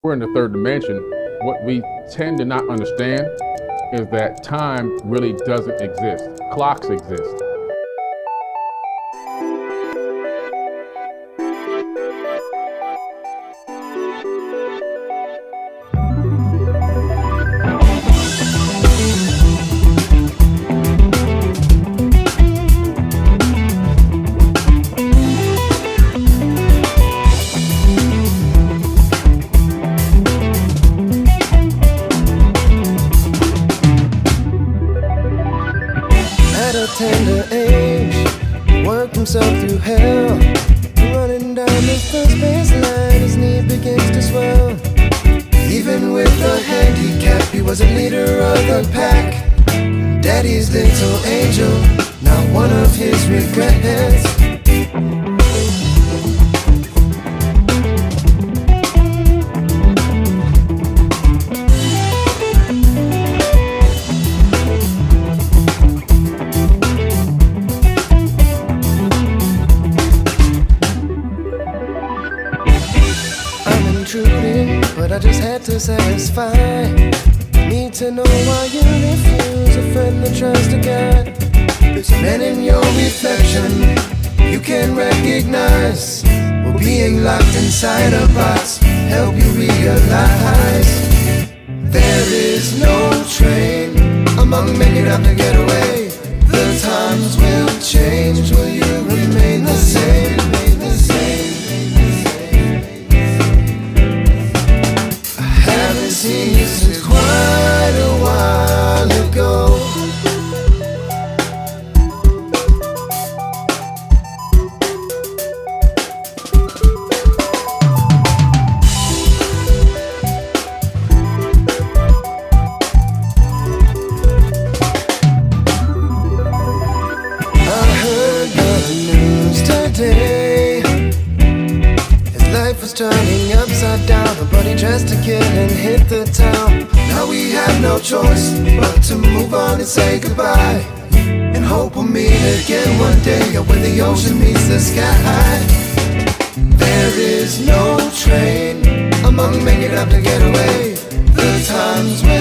We're in the third dimension. What we tend to not understand is that time really doesn't exist. Clocks exist. At a tender age, worked himself through hell, running down the first baseline, his knee begins to swell. Even with a handicap, he was a leader of the pack. Daddy's little angel, not one of his regrets. But I just had to satisfy. Need to know why you refuse a friend that tries to guide. There's a man in your reflection you can recognize. Well, being locked inside a box help you realize there is no train among men you'd have to get away. The times will change. Will you remain the same? Seen you since quite a while ago. I heard the news today. His life was turning upside down. A buddy dressed to kill and hit the town. Now we have no choice but to move on and say goodbye, and hope we'll meet again one day, or when the ocean meets the sky. There is no train among men you'd have to get away. The times will